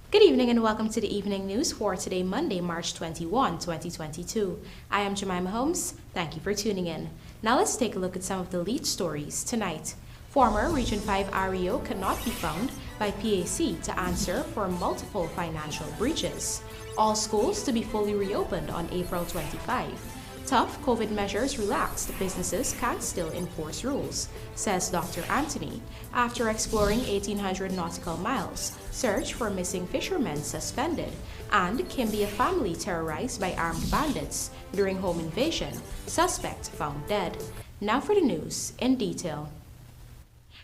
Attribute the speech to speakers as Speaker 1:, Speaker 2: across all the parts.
Speaker 1: Good evening and welcome to the evening news for today, Monday, March 21, 2022. I am Jemima Holmes. Thank you for tuning in. Now let's take a look at some of the lead stories tonight. Former Region 5 REO cannot be found by PAC to answer for multiple financial breaches. All schools to be fully reopened on April 25. Tough COVID measures relaxed, businesses can still enforce rules, says Dr. Anthony. After exploring 1,800 nautical miles, search for missing fishermen suspended, and KIMBIA family terrorized by armed bandits during home invasion, suspect found dead. Now for the news in detail.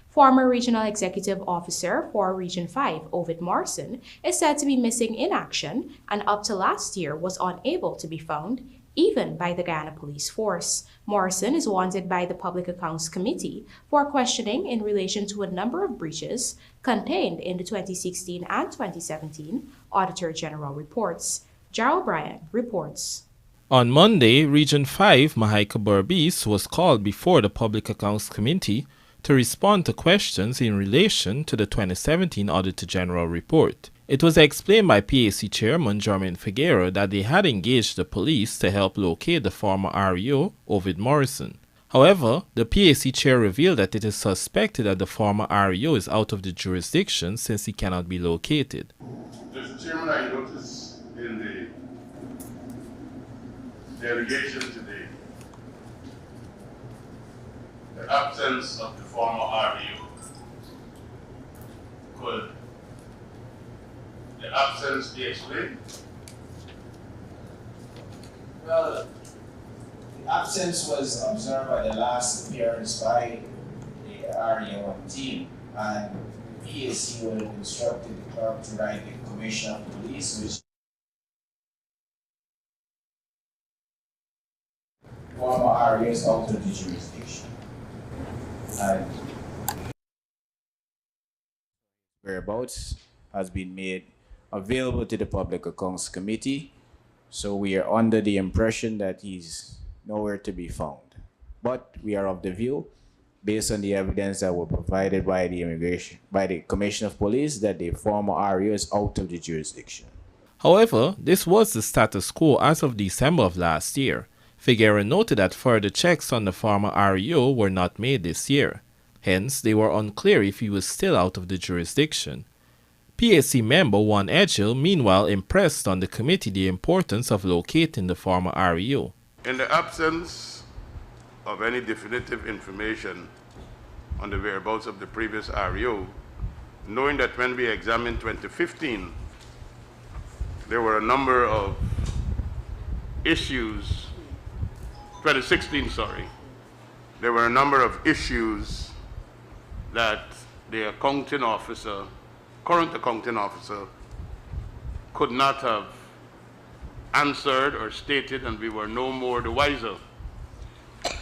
Speaker 1: Former Regional Executive Officer for Region 5, Ovid Morrison, is said to be missing in action and up to last year was unable to be found even by the Guyana Police Force. Morrison is wanted by the Public Accounts Committee for questioning in relation to a number of breaches contained in the 2016 and 2017 Auditor General reports. Gerald Bryan reports.
Speaker 2: On Monday, Region 5 Mahaika Burbis was called before the Public Accounts Committee to respond to questions in relation to the 2017 Auditor General report. It was explained by PAC Chairman Jermaine Figueroa that they had engaged the police to help locate the former REO, Ovid Morrison. However, the PAC chair revealed that it is suspected that the former REO is out of the jurisdiction since he cannot be located.
Speaker 3: Mr. Chairman, I noticed in the delegation today the absence of the former REO. Could the absence be explained?
Speaker 4: Well, the absence was observed by the last appearance by the REO team, and PAC would have instructed the clerk to write the Commissioner of Police, which former REO is out of the jurisdiction. And whereabouts has been made available to the Public Accounts Committee, so we are under the impression that he's nowhere to be found. But we are of the view, based on the evidence that were provided by the Commissioner of Police, that the former REO is out of the jurisdiction.
Speaker 2: However, this was the status quo as of December of last year. Figueroa noted that further checks on the former REO were not made this year. Hence, they were unclear if he was still out of the jurisdiction. PAC member Juan Edgel, meanwhile, impressed on the committee the importance of locating the former REO.
Speaker 3: In the absence of any definitive information on the whereabouts of the previous REO, knowing that when we examined 2015, there were a number of issues, 2016, sorry, there were a number of issues that the accounting officer, current accounting officer, could not have answered or stated, and we were no more the wiser.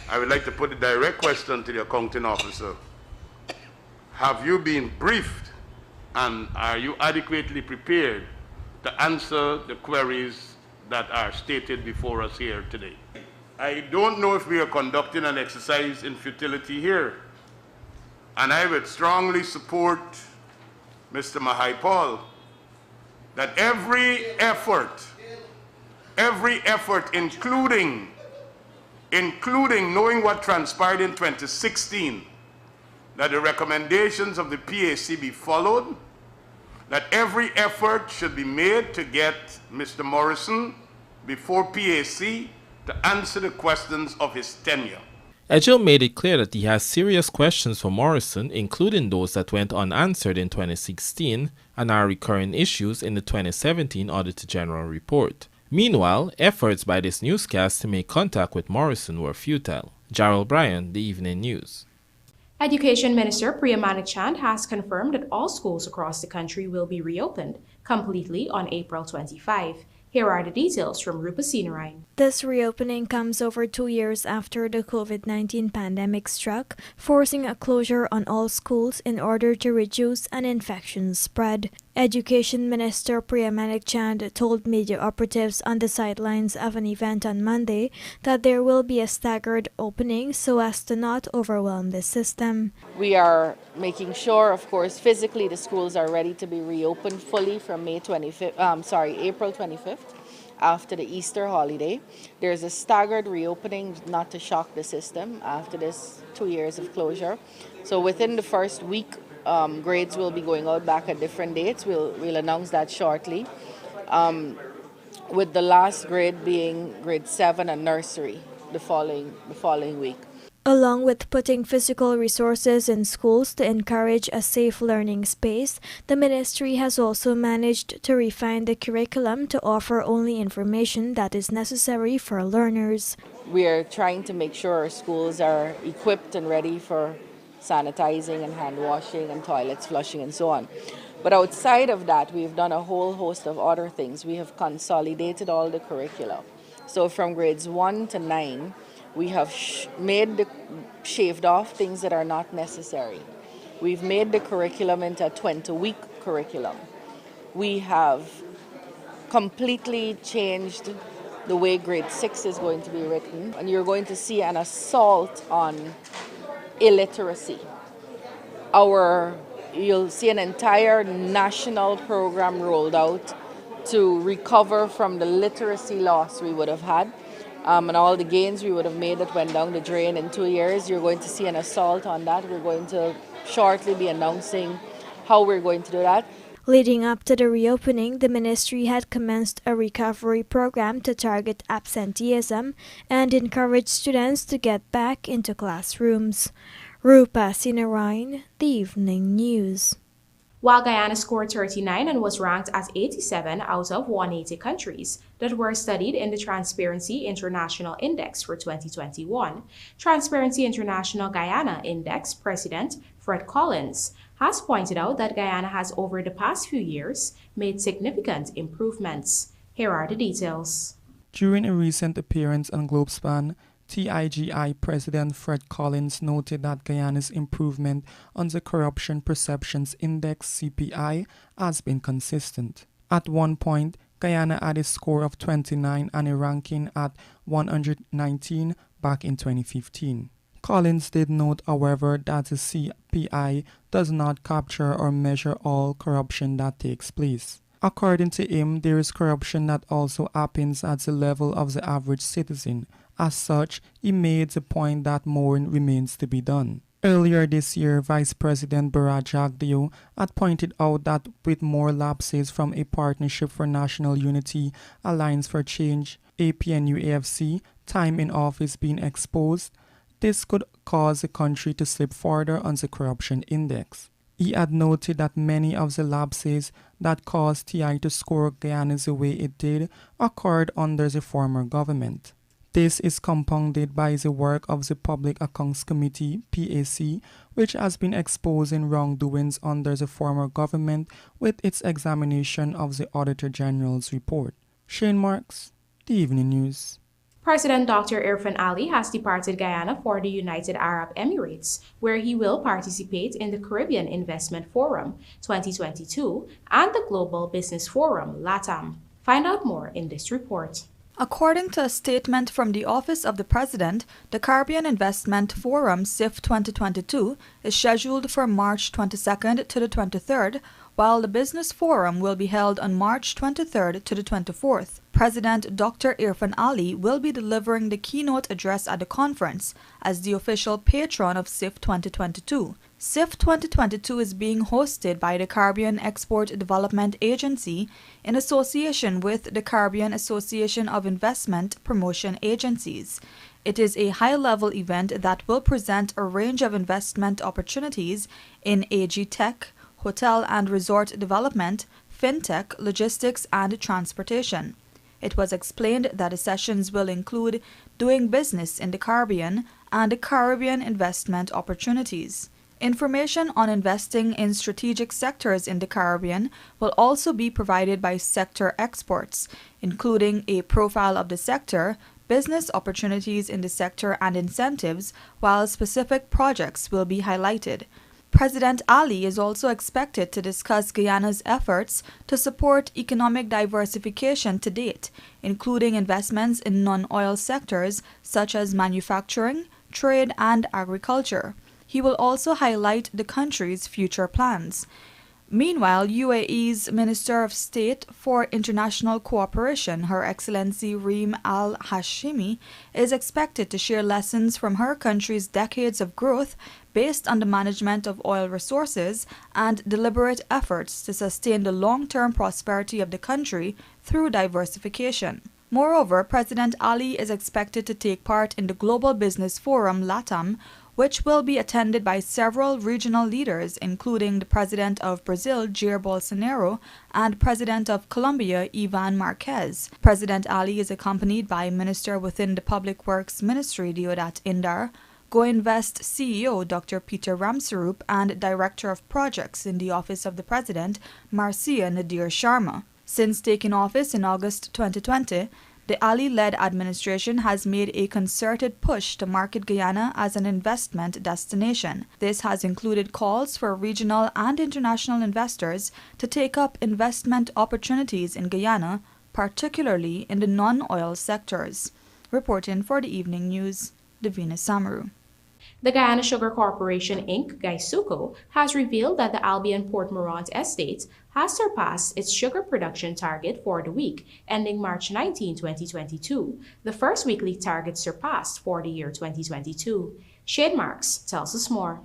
Speaker 3: I would like to put a direct question to the accounting officer. Have you been briefed, and are you adequately prepared to answer the queries that are stated before us here today? I don't know if we are conducting an exercise in futility here, and I would strongly support Mr. Mahai Paul that every effort, including knowing what transpired in 2016, that the recommendations of the PAC be followed, that every effort should be made to get Mr. Morrison before PAC to answer the questions of his tenure.
Speaker 2: Edgel made it clear that he has serious questions for Morrison, including those that went unanswered in 2016 and are recurring issues in the 2017 Auditor General report. Meanwhile, efforts by this newscast to make contact with Morrison were futile. Gerald Bryan, The Evening News.
Speaker 1: Education Minister Priya Manikchand has confirmed that all schools across the country will be reopened completely on April 25. Here are the details from Rupa Sinarain.
Speaker 5: This reopening comes over 2 years after the COVID-19 pandemic struck, forcing a closure on all schools in order to reduce an infection spread. Education Minister Priya Manik Chand told media operatives on the sidelines of an event on Monday that there will be a staggered opening so as to not overwhelm the system.
Speaker 6: We are making sure, of course, physically the schools are ready to be reopened fully from April 25th, after the Easter holiday. There's a staggered reopening not to shock the system after this 2 years of closure. So within the first week, grades will be going out back at different dates. We'll announce that shortly. With the last grade being grade 7 and nursery the following week.
Speaker 5: Along with putting physical resources in schools to encourage a safe learning space, the ministry has also managed to refine the curriculum to offer only information that is necessary for learners.
Speaker 6: We are trying to make sure our schools are equipped and ready for sanitizing and hand washing and toilets flushing and so on. But outside of that, we've done a whole host of other things. We have consolidated all the curricula. So from grades 1 to 9, we have shaved off things that are not necessary. We've made the curriculum into a 20-week curriculum. We have completely changed the way grade 6 is going to be written, and you're going to see an assault on illiteracy. You'll see an entire national program rolled out to recover from the literacy loss we would have had. And all the gains we would have made that went down the drain in 2 years. You're going to see an assault on that. We're going to shortly be announcing how we're going to do that.
Speaker 5: Leading up to the reopening, the ministry had commenced a recovery program to target absenteeism and encourage students to get back into classrooms. Rupa Sinarayan, The Evening News.
Speaker 1: While Guyana scored 39 and was ranked as 87 out of 180 countries that were studied in the Transparency International Index for 2021, Transparency International Guyana Index President Fred Collins has pointed out that Guyana has over the past few years made significant improvements. Here are the details.
Speaker 7: During a recent appearance on Globespan, TIGI President Fred Collins noted that Guyana's improvement on the Corruption Perceptions Index (CPI) has been consistent. At one point, Guyana had a score of 29 and a ranking at 119 back in 2015. Collins did note, however, that the CPI does not capture or measure all corruption that takes place. According to him, there is corruption that also happens at the level of the average citizen. As such, he made the point that more remains to be done. Earlier this year, Vice President Baraj Jagdeo had pointed out that with more lapses from a Partnership for National Unity, Alliance for Change, APNU-AFC, time in office being exposed, this could cause the country to slip further on the corruption index. He had noted that many of the lapses that caused TI to score Guyana the way it did occurred under the former government. This is compounded by the work of the Public Accounts Committee, PAC, which has been exposing wrongdoings under the former government with its examination of the Auditor General's report. Shane Marks, The Evening News.
Speaker 1: President Dr. Irfan Ali has departed Guyana for the United Arab Emirates, where he will participate in the Caribbean Investment Forum 2022 and the Global Business Forum, LATAM. Find out more in this report.
Speaker 8: According to a statement from the Office of the President, the Caribbean Investment Forum CIF 2022 is scheduled for March 22nd to the 23rd, while the Business Forum will be held on March 23rd to the 24th. President Dr. Irfan Ali will be delivering the keynote address at the conference as the official patron of CIF 2022. CIF 2022 is being hosted by the Caribbean Export Development Agency in association with the Caribbean Association of Investment Promotion Agencies. It is a high-level event that will present a range of investment opportunities in AG Tech, hotel and resort development, fintech, logistics, and transportation. It was explained that the sessions will include doing business in the Caribbean and the Caribbean investment opportunities. Information on investing in strategic sectors in the Caribbean will also be provided by sector experts, including a profile of the sector, business opportunities in the sector and incentives, while specific projects will be highlighted. President Ali is also expected to discuss Guyana's efforts to support economic diversification to date, including investments in non-oil sectors such as manufacturing, trade, and agriculture. He will also highlight the country's future plans. Meanwhile, UAE's Minister of State for International Cooperation, Her Excellency Reem Al Hashimi, is expected to share lessons from her country's decades of growth based on the management of oil resources and deliberate efforts to sustain the long-term prosperity of the country through diversification. Moreover, President Ali is expected to take part in the Global Business Forum LATAM, which will be attended by several regional leaders, including the President of Brazil, Jair Bolsonaro, and President of Colombia, Ivan Marquez. President Ali is accompanied by Minister within the Public Works Ministry, Deodat Indar, GoInvest CEO, Dr. Peter Ramsarup, and Director of Projects in the Office of the President, Marcia Nadir Sharma. Since taking office in August 2020, the Ali-led administration has made a concerted push to market Guyana as an investment destination. This has included calls for regional and international investors to take up investment opportunities in Guyana, particularly in the non-oil sectors. Reporting for the Evening News, Davina Samaru.
Speaker 1: The Guyana Sugar Corporation, Inc., GuySuco, has revealed that the Albion Port Morant estate has surpassed its sugar production target for the week ending March 19, 2022, the first weekly target surpassed for the year 2022. Shane Marks tells us more.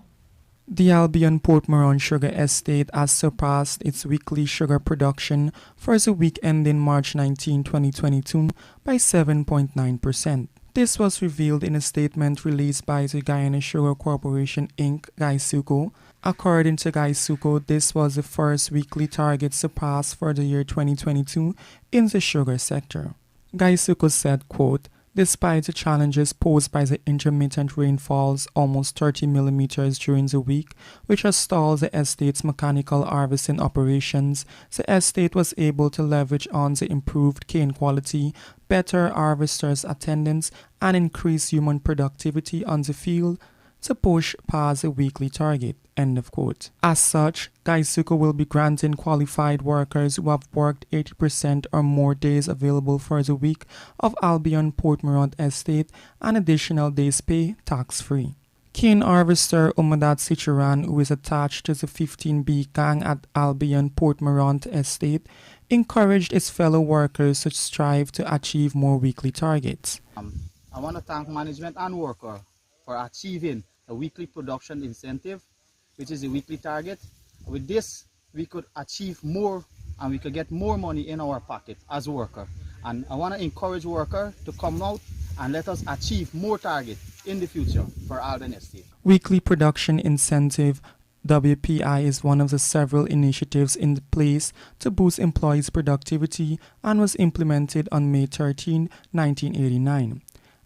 Speaker 7: The Albion Port Morant Sugar Estate has surpassed its weekly sugar production for the week ending March 19, 2022 by 7.9%. This was revealed in a statement released by the Guyana Sugar Corporation, Inc., GuySuco. According to GuySuco, this was the first weekly target surpassed for the year 2022 in the sugar sector. GuySuco said, quote, "Despite the challenges posed by the intermittent rainfalls, almost 30 millimeters during the week, which has stalled the estate's mechanical harvesting operations, the estate was able to leverage on the improved cane quality, better harvesters' attendance, and increased human productivity on the field to push past the weekly target." End of quote. As such, GuySuco will be granting qualified workers who have worked 80% or more days available for the week of Albion Port Morant Estate an additional day's pay tax-free. Cane harvester Umadat Sichuran, who is attached to the 15B gang at Albion Port Morant Estate, encouraged his fellow workers to strive to achieve more weekly targets.
Speaker 9: I want to thank management and worker for achieving a weekly production incentive, which is a weekly target. With this, we could achieve more and we could get more money in our pocket as worker. And I want to encourage worker to come out and let us achieve more targets in the future for Albion Estate.
Speaker 7: Weekly production incentive WPI is one of the several initiatives in place to boost employees' productivity and was implemented on May 13, 1989.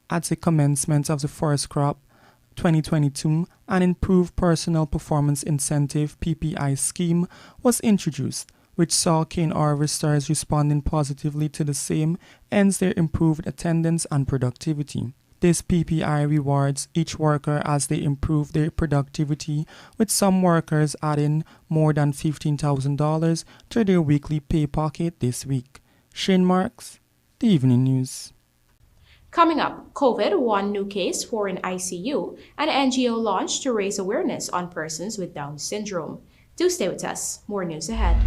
Speaker 7: At the commencement of the first crop, 2022, an improved personal performance incentive PPI scheme was introduced, which saw cane harvesters responding positively to the same, hence their improved attendance and productivity. This PPI rewards each worker as they improve their productivity, with some workers adding more than $15,000 to their weekly pay pocket this week. Shane Marks, The Evening News.
Speaker 1: Coming up, COVID, one new case for an ICU, an NGO launched to raise awareness on persons with Down syndrome. Do stay with us. More news ahead.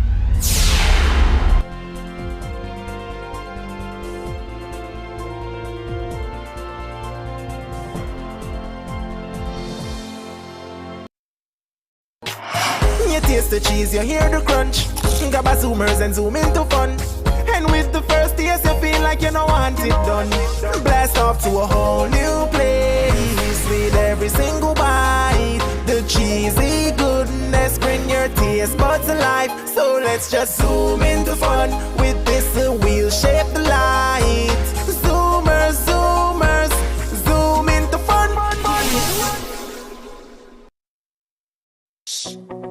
Speaker 10: You taste the cheese, you hear the crunch. Grab a zoomers and zoom into fun. And with the first taste, you feel like you don't want it done. Blast off to a whole new place with every single bite. The cheesy goodness bring your taste buds alive. So let's just zoom into fun with this wheel-shaped light. Zoomers, zoomers, zoom into fun.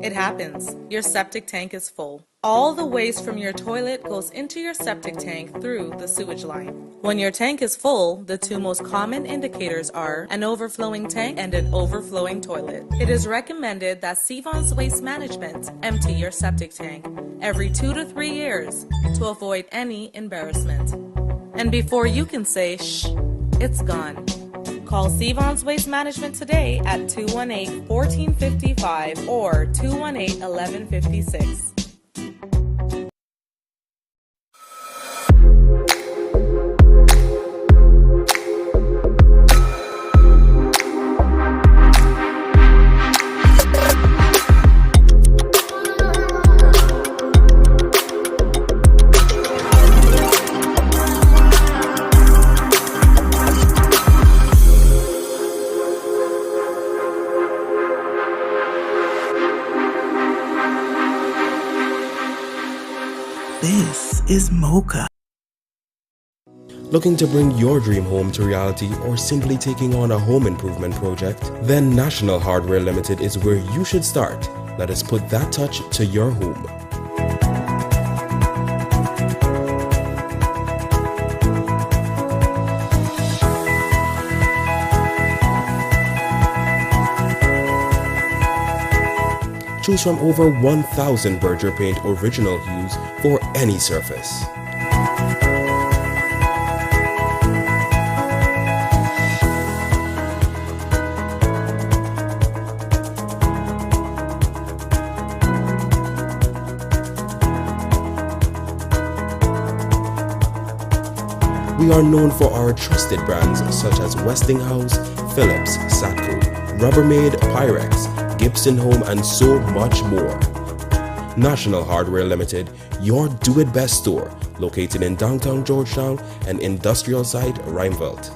Speaker 11: It happens. happens? Your septic tank is full. All the waste from your toilet goes into your septic tank through the sewage line. When your tank is full, the two most common indicators are an overflowing tank and an overflowing toilet. It is recommended that Sevon's Waste Management empty your septic tank every 2 to 3 years to avoid any embarrassment. And before you can say, shh, it's gone. Call Sevon's Waste Management today at 218-1455 or 218-1156.
Speaker 10: This is Mocha.
Speaker 12: Looking to bring your dream home to reality or simply taking on a home improvement project? Then National Hardware Limited is where you should start. Let us put that touch to your home. Choose from over 1,000 Berger Paint original hues for any surface. We are known for our trusted brands such as Westinghouse, Philips, Satco, Rubbermaid, Pyrex, Gibson Home, and so much more. National Hardware Limited, your do-it-best store, located in downtown Georgetown and industrial site Rijnveld.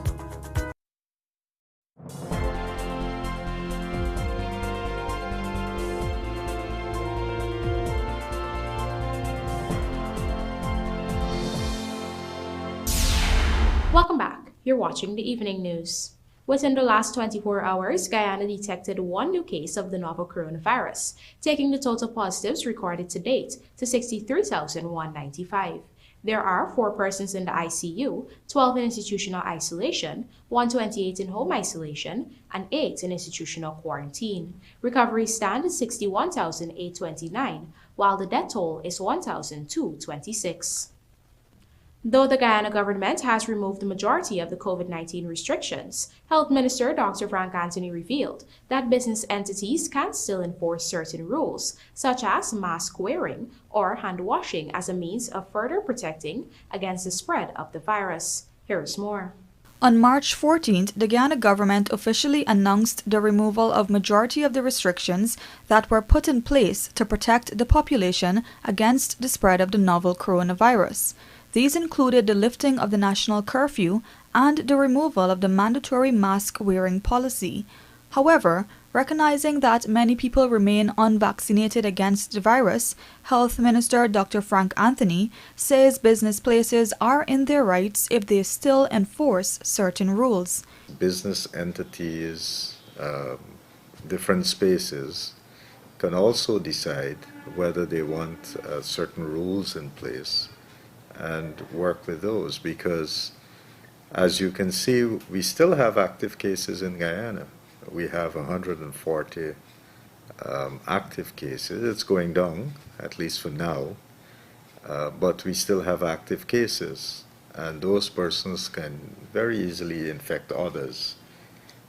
Speaker 1: Welcome back. You're watching the evening news. Within the last 24 hours, Guyana detected one new case of the novel coronavirus, taking the total positives recorded to date to 63,195. There are 4 persons in the ICU, 12 in institutional isolation, 128 in home isolation, and 8 in institutional quarantine. Recovery stand is 61,829, while the death toll is 1,226. Though the Guyana government has removed the majority of the COVID-19 restrictions, Health Minister Dr. Frank Anthony revealed that business entities can still enforce certain rules, such as mask wearing or hand washing as a means of further protecting against the spread of the virus. Here's more.
Speaker 8: On March 14th, the Guyana government officially announced the removal of majority of the restrictions that were put in place to protect the population against the spread of the novel coronavirus. These included the lifting of the national curfew and the removal of the mandatory mask-wearing policy. However, recognizing that many people remain unvaccinated against the virus, Health Minister Dr. Frank Anthony says business places are in their rights if they still enforce certain rules.
Speaker 13: Business entities, different spaces, can also decide whether they want certain rules in place and work with those, because as you can see, we still have active cases in Guyana. We have 140 active cases. It's going down, at least for now, but we still have active cases, and those persons can very easily infect others.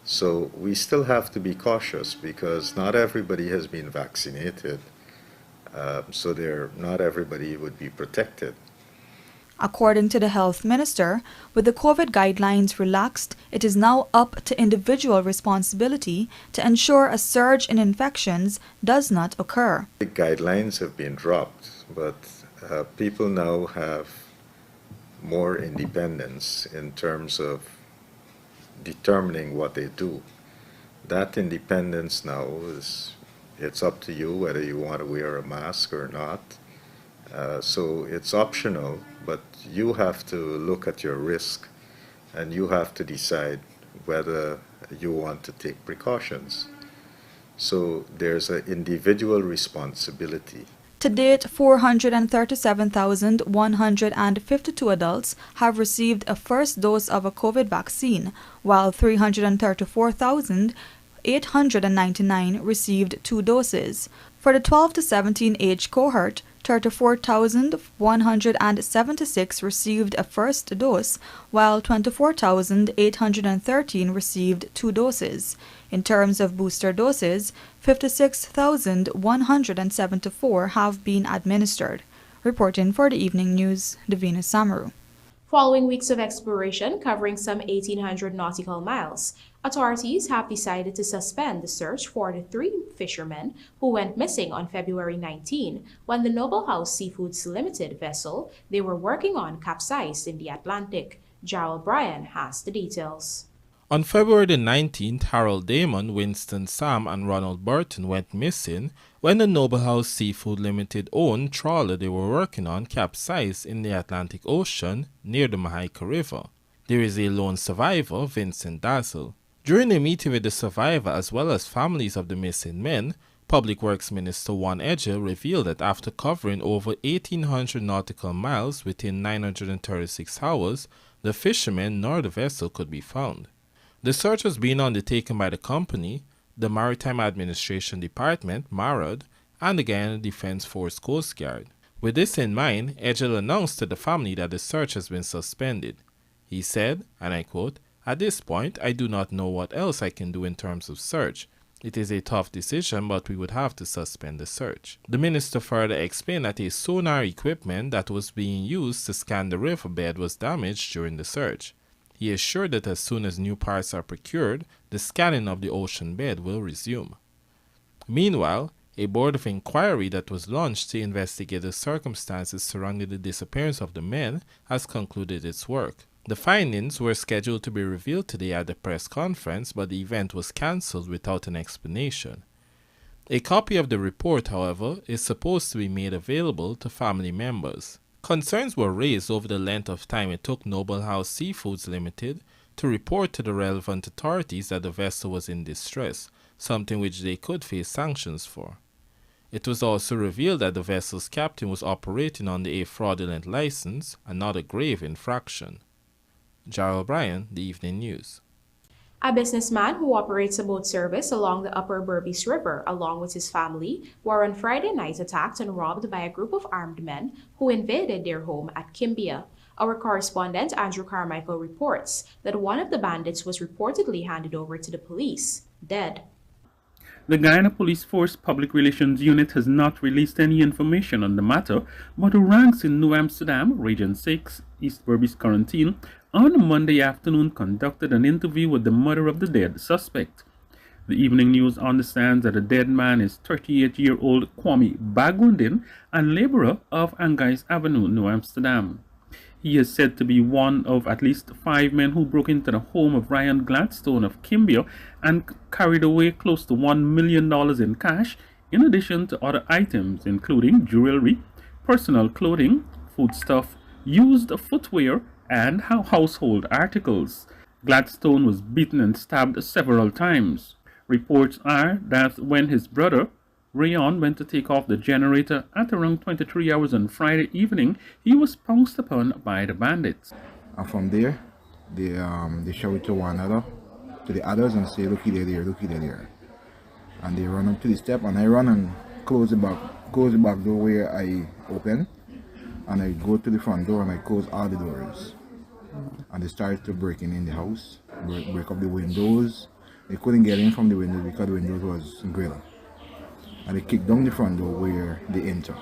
Speaker 13: So we still have to be cautious because not everybody has been vaccinated, so not everybody would be protected.
Speaker 8: According to the health minister, with the COVID guidelines relaxed, it is now up to individual responsibility to ensure a surge in infections does not occur.
Speaker 13: The guidelines have been dropped, but people now have more independence in terms of determining what they do. That independence now it's up to you whether you want to wear a mask or not. So it's optional, but you have to look at your risk and you have to decide whether you want to take precautions. So there's an individual responsibility.
Speaker 8: To date, 437,152 adults have received a first dose of a COVID vaccine, while 334,899 received 2 doses. For the 12 to 17 age cohort, 34,176 received a first dose, while 24,813 received 2 doses. In terms of booster doses, 56,174 have been administered. Reporting for the Evening News, Davina Samaru.
Speaker 1: Following weeks of exploration covering some 1,800 nautical miles, authorities have decided to suspend the search for the 3 fishermen who went missing on February 19 when the Noble House Seafoods Limited vessel they were working on capsized in the Atlantic. Jarrell Bryan has the details.
Speaker 2: On February the 19th, Harold Damon, Winston Sam, and Ronald Burton went missing when the Noble House Seafood Limited owned trawler they were working on capsized in the Atlantic Ocean near the Mahaica River. There is a lone survivor, Vincent Dazzle. During a meeting with the survivor as well as families of the missing men, Public Works Minister Juan Edger revealed that after covering over 1,800 nautical miles within 936 hours, the fishermen nor the vessel could be found. The search was being undertaken by the company, the Maritime Administration Department, MARAD, and the Guyana Defense Force Coast Guard. With this in mind, Edgell announced to the family that the search has been suspended. He said, and I quote, "At this point, I do not know what else I can do in terms of search. It is a tough decision, but we would have to suspend the search." The minister further explained that a sonar equipment that was being used to scan the riverbed was damaged during the search. He assured that as soon as new parts are procured, the scanning of the ocean bed will resume. Meanwhile, a board of inquiry that was launched to investigate the circumstances surrounding the disappearance of the men has concluded its work. The findings were scheduled to be revealed today at the press conference, but the event was cancelled without an explanation. A copy of the report, however, is supposed to be made available to family members. Concerns were raised over the length of time it took Noble House Seafoods Limited to report to the relevant authorities that the vessel was in distress, something which they could face sanctions for. It was also revealed that the vessel's captain was operating under a fraudulent license, another grave infraction. Jarrell Bryan, The Evening News.
Speaker 1: A businessman who operates a boat service along the Upper Berbice River along with his family were on Friday night attacked and robbed by a group of armed men who invaded their home at KIMBIA. Our correspondent Andrew Carmichael reports that one of the bandits was reportedly handed over to the police, dead.
Speaker 14: The Guyana Police Force Public Relations Unit has not released any information on the matter, but the ranks in New Amsterdam, Region 6, East Berbice Quarantine, on Monday afternoon conducted an interview with the mother of the dead suspect. The Evening News understands that the dead man is 38-year-old Kwame Bagwundin, a laborer of Angais Avenue, New Amsterdam. He is said to be one of at least 5 men who broke into the home of Ryan Gladstone of KIMBIA and carried away close to $1 million in cash, in addition to other items including jewelry, personal clothing, foodstuff, used footwear, and household articles. Gladstone was beaten and stabbed several times. Reports are that when his brother, Rayon, went to take off the generator at around 23 hours on Friday evening, he was pounced upon by the bandits.
Speaker 15: And from there, they show it to one another, to the others, and say, "Looky there, looky there." And they run up to the step, and I run and close the back door where I open, and I go to the front door and I close all the doors. And they started to break in the house, break up the windows. They couldn't get in from the windows because the windows was grilled. And they kicked down the front door where they enter.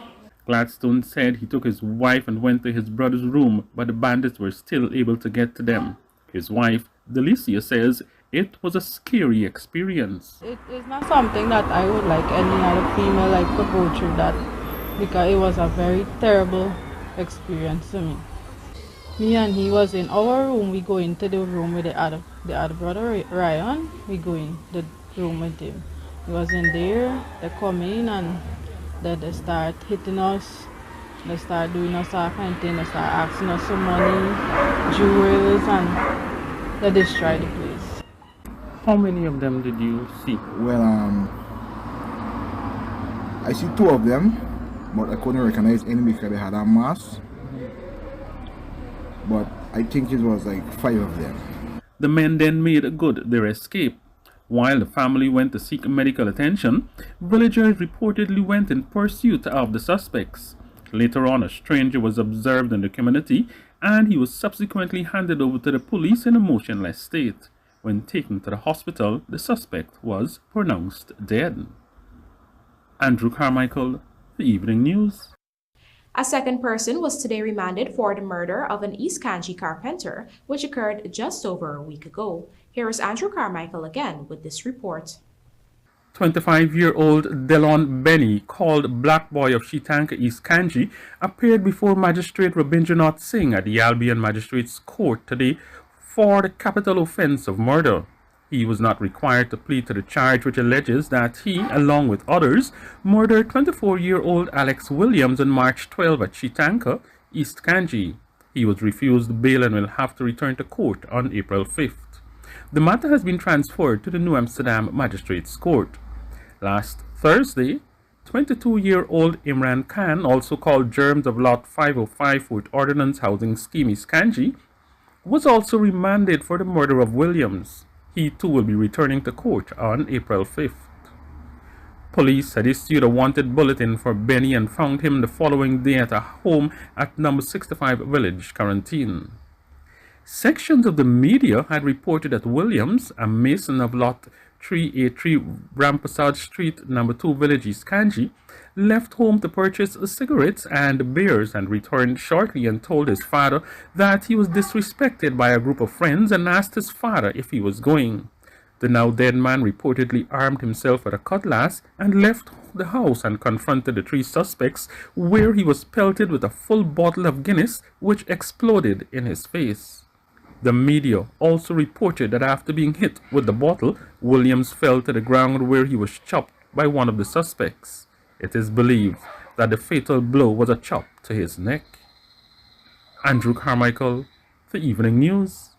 Speaker 14: Gladstone said he took his wife and went to his brother's room, but the bandits were still able to get to them. His wife, Delicia, says it was a scary experience.
Speaker 6: It is not something that I would like any other female like to go through that, because it was a very terrible experience to me. Me and he was in our room. We go into the room with the other brother, Ryan. We go in the room with him. He was in there. They come in and then they start hitting us. They start doing us all kind of thing. They start asking us for money, jewels, and they destroy the place.
Speaker 14: How many of them did you see?
Speaker 15: Well, I see 2 of them, but I couldn't recognize any because they had a mask. But I think it was like 5 of them.
Speaker 14: The men then made good their escape. While the family went to seek medical attention, villagers reportedly went in pursuit of the suspects. Later on, a stranger was observed in the community and he was subsequently handed over to the police in a motionless state. When taken to the hospital, the suspect was pronounced dead. Andrew Carmichael, The Evening News.
Speaker 1: A second person was today remanded for the murder of an East Kanji carpenter, which occurred just over a week ago. Here is Andrew Carmichael again with this report.
Speaker 14: 25-year-old Delon Benny, called Black Boy of Shitanka East Kanji, appeared before Magistrate Rabindranath Singh at the Albion Magistrates Court today for the capital offense of murder. He was not required to plead to the charge, which alleges that he, along with others, murdered 24-year-old Alex Williams on March 12 at Shitanka, East Kanji. He was refused bail and will have to return to court on April 5th. The matter has been transferred to the New Amsterdam Magistrates Court. Last Thursday, 22-year-old Imran Khan, also called Germs of Lot 505 Fort Ordnance Housing Scheme East Kanji, was also remanded for the murder of Williams. He too will be returning to court on April 5th. Police had issued a wanted bulletin for Benny and found him the following day at a home at number 65 Village, Quarantine. Sections of the media had reported that Williams, a mason of Lot 383 Rampasad Street, number 2 Village, East Kanji, left home to purchase cigarettes and beers and returned shortly and told his father that he was disrespected by a group of friends and asked his father if he was going. The now dead man reportedly armed himself with a cutlass and left the house and confronted the 3 suspects, where he was pelted with a full bottle of Guinness, which exploded in his face. The media also reported that after being hit with the bottle, Williams fell to the ground where he was chopped by one of the suspects. It is believed that the fatal blow was a chop to his neck. Andrew Carmichael, The Evening News.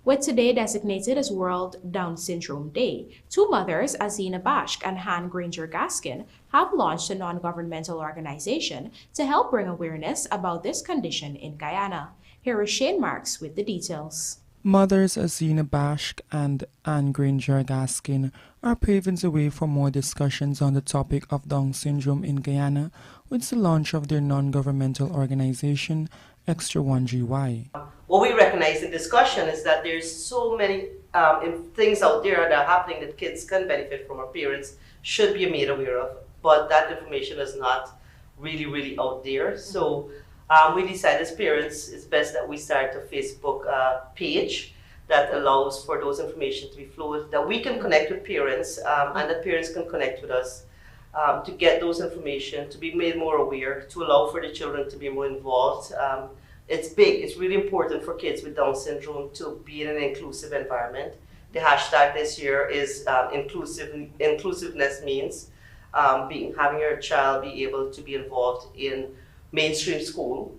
Speaker 1: With today designated as World Down Syndrome Day, 2 mothers, Azina Bashk and Han Granger Gaskin, have launched a non-governmental organization to help bring awareness about this condition in Guyana. Here is Shane Marks with the details.
Speaker 7: Mothers Azina Bashk and Anne Granger Gaskin are paving the way for more discussions on the topic of Down syndrome in Guyana with the launch of their non-governmental organization, Extra 1GY.
Speaker 16: What we recognize in discussion is that there's so many things out there that are happening that kids can benefit from, or parents should be made aware of, but that information is not really out there. So we decided as parents it's best that we start a Facebook page that allows for those information to be flowed, that we can connect with parents and that parents can connect with us to get those information, to be made more aware, to allow for the children to be more involved. It's big, it's really important for kids with Down syndrome to be in an inclusive environment. The hashtag this year is inclusiveness means having your child be able to be involved in mainstream school,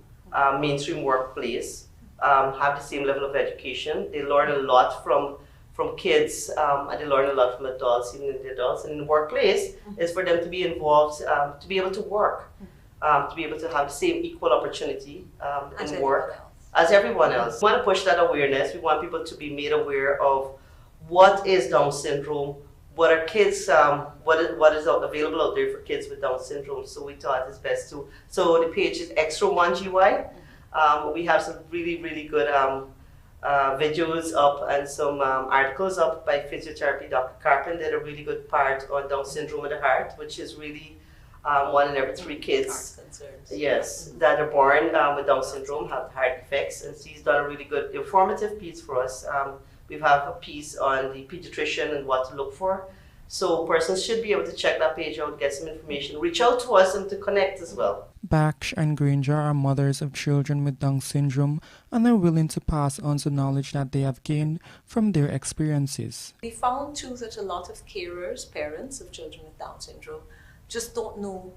Speaker 16: mainstream workplace, have the same level of education. They learn a lot from kids, and they learn a lot from adults, even in the adults. And in the workplace is for them to be involved, to be able to work, to be able to have the same equal opportunity in work as everyone else. We want to push that awareness. We want people to be made aware of what is Down syndrome, what are kids, what is available out there for kids with Down syndrome. So we thought it's best to, so the page is Extra 1GY. We have some really good videos up and some articles up by physiotherapy Dr. Carpin did a really good part on Down syndrome of the heart, which is really 1 in every 3 kids, yes, that are born with Down syndrome have heart defects, and she's done a really good informative piece for us. We have a piece on the pediatrician and what to look for. So persons should be able to check that page out, get some information, reach out to us and to connect as well.
Speaker 7: Baksh and Granger are mothers of children with Down syndrome and are willing to pass on the knowledge that they have gained from their experiences.
Speaker 17: We found too that a lot of carers, parents of children with Down syndrome, just don't know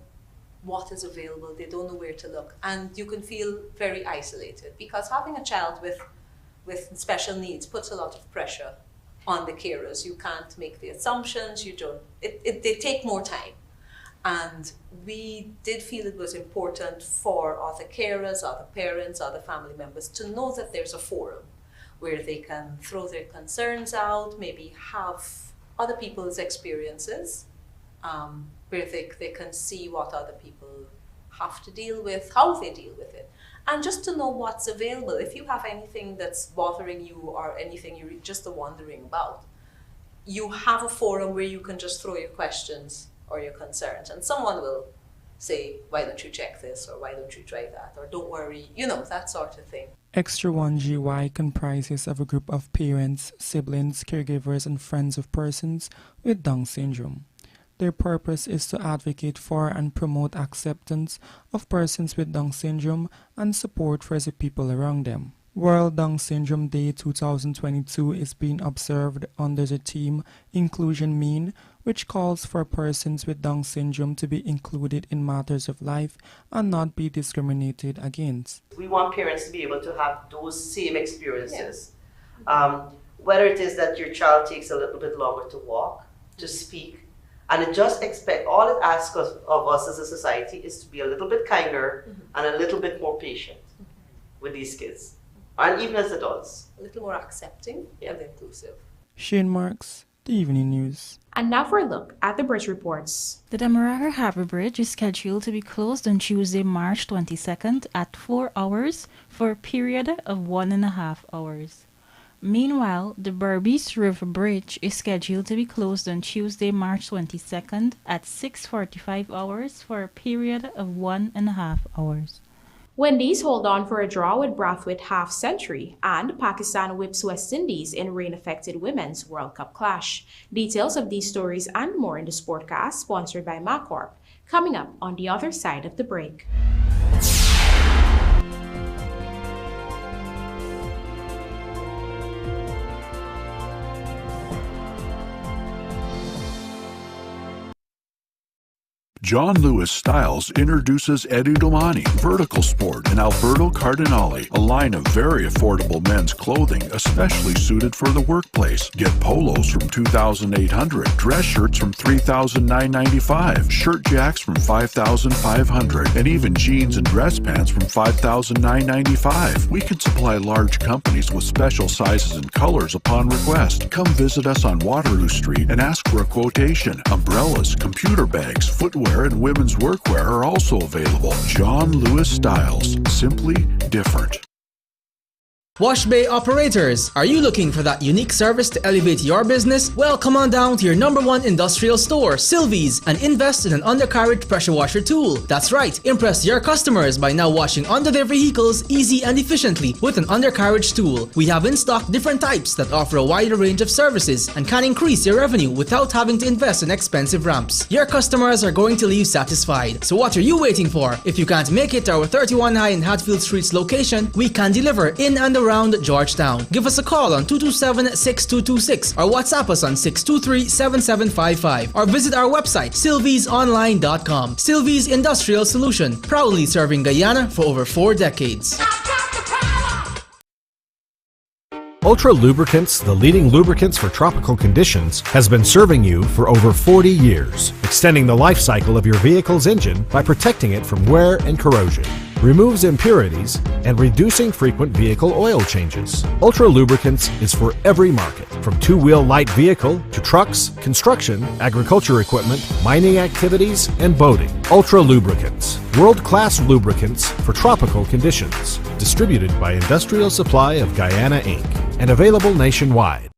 Speaker 17: what is available. They don't know where to look. And you can feel very isolated because having a child with special needs puts a lot of pressure on the carers. You can't make the assumptions, they take more time. And we did feel it was important for other carers, other parents, other family members to know that there's a forum where they can throw their concerns out, maybe have other people's experiences, where they can see what other people have to deal with, how they deal with it, and just to know what's available. If you have anything that's bothering you or anything you're just wondering about, you have a forum where you can just throw your questions or your concerns, and someone will say, why don't you check this, or why don't you try that, or don't worry, you know, that sort of thing.
Speaker 7: Extra 1GY comprises of a group of parents, siblings, caregivers, and friends of persons with Down syndrome. Their purpose is to advocate for and promote acceptance of persons with Down syndrome and support for the people around them. World Down Syndrome Day 2022 is being observed under the theme Inclusion Mean, which calls for persons with Down syndrome to be included in matters of life and not be discriminated against.
Speaker 16: We want parents to be able to have those same experiences. Whether it is that your child takes a little bit longer to walk, to speak, and it just all it asks of us as a society is to be a little bit kinder and a little bit more patient with these kids, and even as adults.
Speaker 17: A little more accepting and inclusive.
Speaker 7: Shane Marks, The Evening News.
Speaker 1: And now for a look at the bridge reports.
Speaker 18: The Demerara Harbour Bridge is scheduled to be closed on Tuesday, March 22nd at 4 hours for a period of 1.5 hours. Meanwhile, the Berbice River Bridge is scheduled to be closed on Tuesday, March 22nd at 6:45 hours for a period of 1.5 hours.
Speaker 1: Wendy's hold on for a draw with Brathwaite half century, and Pakistan whips West Indies in rain-affected Women's World Cup clash. Details of these stories and more in the Sportcast, sponsored by MacCorp, coming up on the other side of the break.
Speaker 19: John Lewis Styles introduces Eddie Domani, Vertical Sport, and Alberto Cardinale, a line of very affordable men's clothing especially suited for the workplace. Get polos from $2,800, dress shirts from $3,995, shirt jacks from $5,500, and even jeans and dress pants from $5,995. We can supply large companies with special sizes and colors upon request. Come visit us on Waterloo Street and ask for a quotation. Umbrellas, computer bags, footwear, and women's workwear are also available. John Lewis Styles, simply different.
Speaker 20: Wash bay operators, are you looking for that unique service to elevate your business? Well, come on down to your #1 industrial store, Sylvie's, and invest in an undercarriage pressure washer tool. That's right, impress your customers by now washing under their vehicles easy and efficiently with an undercarriage tool. We have in stock different types that offer a wider range of services and can increase your revenue without having to invest in expensive ramps. Your customers are going to leave satisfied. So what are you waiting for? If you can't make it to our 31 High in Hatfield Streets location, we can deliver in and around Georgetown. Give us a call on 227-6226 or WhatsApp us on 623-7755 or visit our website sylviesonline.com. Sylvie's Industrial Solution, proudly serving Guyana for over 4 decades.
Speaker 21: Ultra Lubricants, the leading lubricants for tropical conditions, has been serving you for over 40 years, extending the life cycle of your vehicle's engine by protecting it from wear and corrosion, removes impurities, and reducing frequent vehicle oil changes. Ultra Lubricants is for every market, from two-wheel light vehicle to trucks, construction, agriculture equipment, mining activities, and boating. Ultra Lubricants, world-class lubricants for tropical conditions. Distributed by Industrial Supply of Guyana, Inc. and available nationwide.